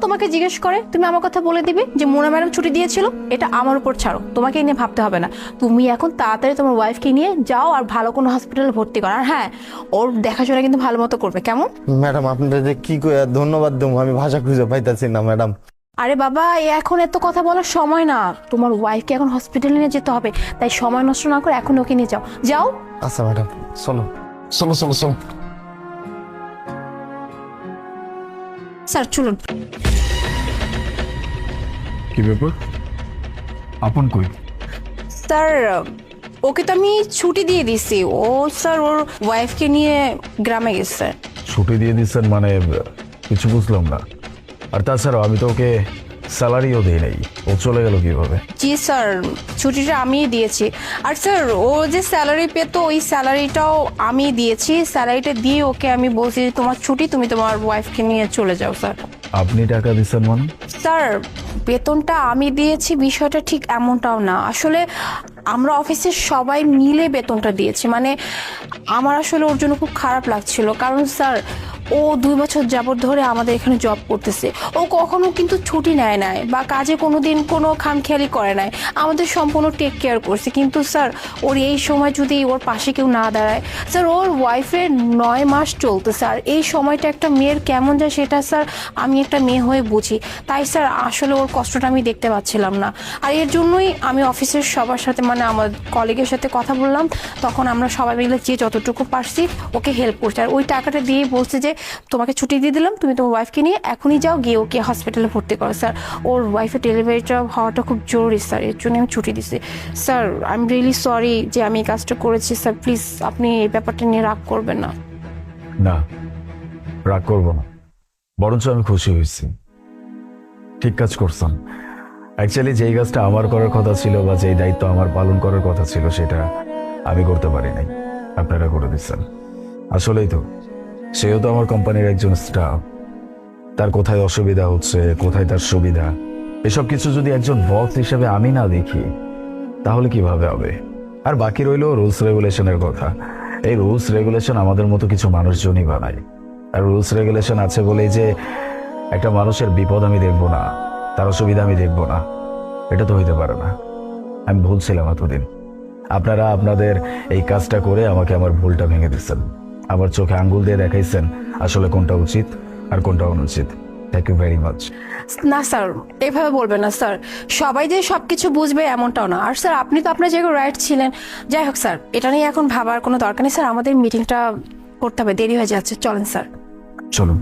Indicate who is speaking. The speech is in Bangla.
Speaker 1: তোমাকে জিজ্ঞেস করে তুমি আমার কথা বলে দিবি যে মোনা ম্যাডাম ছুটি দিয়েছিল, এটা আমার উপর ছাড়ো, তোমাকে নিয়ে ভাবতে হবে না। তুমি এখন তাড়াতাড়ি তোমার ওয়াইফকে নিয়ে যাও আর ভালো কোনো হসপিটালে ভর্তি করো। আর হ্যাঁ, ওর দেখাশোনা কিন্তু ভালো মতো করবে, কেমন?
Speaker 2: ম্যাডাম আপনাদের যে কি কইয়া ধন্যবাদ দেবো আমি ভাষা খুঁজে পাইতাছি না ম্যাডাম।
Speaker 1: আরে বাবা, এখন এত কথা বলার সময় না, তোমার ওয়াইফকে এখন হসপিটালে নিয়ে যেতে হবে, তাই সময় নষ্ট না করে এখন ওকে নিয়ে যাও যাও।
Speaker 2: আচ্ছা ম্যাডাম, চলো চলো চলো চলো।
Speaker 1: স্যার চলুন।
Speaker 3: কি ব্যাপার? আপন কই?
Speaker 1: স্যার ওকে তো আমি ছুটি দিয়ে দিছি, ও স্যার ওর ওয়াইফকে নিয়ে গ্রামে গেছে।
Speaker 3: ছুটি দিয়ে দিচ্ছেন মানে কিছু বুঝলাম না। আর তাছাড়াও আমি তো ওকে স্যালারিও দিই নাই, ও চলে গেল কিভাবে?
Speaker 1: জি স্যার, ছুটিটা আমিই দিয়েছি। আর স্যার ও যে স্যালারি পেতো ওই স্যালারিটাও আমি দিয়েছি, স্যালারিটা দিয়ে ওকে আমি বলছি যে তোমার ছুটি, তুমি তোমার ওয়াইফকে নিয়ে চলে যাও। স্যার
Speaker 3: আপনি টাকা দিচ্ছেন মানে?
Speaker 1: স্যার বেতনটা আমি দিয়েছি বিষয়টা ঠিক এমনটাও না, আসলে আমরা অফিসের সবাই মিলে বেতনটা দিয়েছি। মানে আমার আসলে ওর জন্য খুব খারাপ লাগছিল, কারণ স্যার ও 2 বছর যাবত ধরে আমাদের এখানে জব করতেছে, ও কখনো কিন্তু ছুটি নেয় নাই বা কাজে কোনো দিন কোনো খামখেয়ালি করে নাই, আমাদের সম্পূর্ণ টেক কেয়ার করছে। কিন্তু স্যার ওর এই সময় যদি ওর পাশে কেউ না দাঁড়ায়, স্যার ওর ওয়াইফের 9 মাস চলতেছে, আর এই সময়টা একটা মেয়ের কেমন যায় সেটা স্যার আমি একটা মেয়ে হয়ে বুঝি। তাই স্যার আসলে ওর কষ্টটা আমি দেখতে পাচ্ছিলাম না, আর এর জন্যই আমি অফিসের সবার সাথে মানে আমার কলিগের সাথে কথা বললাম, তখন আমরা সবাই মিলে যে যতটুকু পারছি ওকে হেল্প করছি, আর ওই টাকাটা দিয়ে বলছে যে তোমাকে ছুটি দিয়ে দিলাম, তুমি তোমার ওয়াইফকে নিয়ে এখনই যাও, গিয়ে ওকে হসপিটালে ভর্তি করো। স্যার ওর ওয়াইফের ডেলিভারিটা হওয়াটা খুব জরুরি স্যার, এর জন্য আমি ছুটি দিছি। Sir I am really sorry যে আমি এই কাজটা করেছি। স্যার প্লিজ আপনি এই ব্যাপারটা নিয়ে রাগ করবেন না।
Speaker 3: না, রাগ করব না, বরঞ্চ আমি খুশি হয়েছি। ঠিক কাজ করছেন। অ্যাকচুয়ালি যেই কাজটা আমার করার কথা ছিল বা যেই দায়িত্ব আমার পালন করার কথা ছিল সেটা আমি করতে পারি নাই, আপনারা করে দিচ্ছেন। আসলেই তো সেও তো আমার কোম্পানির একজন স্টাফ, তার কোথায় অসুবিধা হচ্ছে, কোথায় তার সুবিধা, এসব কিছু যদি একজন বস হিসেবে আমি না দেখি তাহলে কিভাবে হবে? আর বাকি রইল রুলস রেগুলেশনের কথা। এই রুলস রেগুলেশন আমাদের মতো কিছু মানুষজনই বানায়। আর রুলস রেগুলেশন আছে বলেই যে একটা মানুষের বিপদ আমি দেখবো না, তার অসুবিধা আমি দেখবো না, এটা তো হইতে পারে না। আমি ভুল ছিলাম এতদিন। আপনারা আপনাদের এই কাজটা করে আমাকে আমার ভুলটা ভেঙে দিচ্ছেন, আমার চোখে আঙ্গুল দিয়ে দেখাইছেন আসলে কোনটা উচিত আর কোনটা অনুচিত। Thank you very much.
Speaker 1: না স্যার এভাবে বলবেন না স্যার, সবাই যে সবকিছু বুঝবে এমনটাও না। আর স্যার আপনি তো আপনার জায়গায় রাইট ছিলেন। যাই হোক স্যার, এটা নিয়ে এখন ভাবার কোনো দরকার নেই স্যার, আমাদের মিটিংটা করতে হবে, দেরি হয়ে যাচ্ছে, চলেন স্যার।
Speaker 3: চলুন।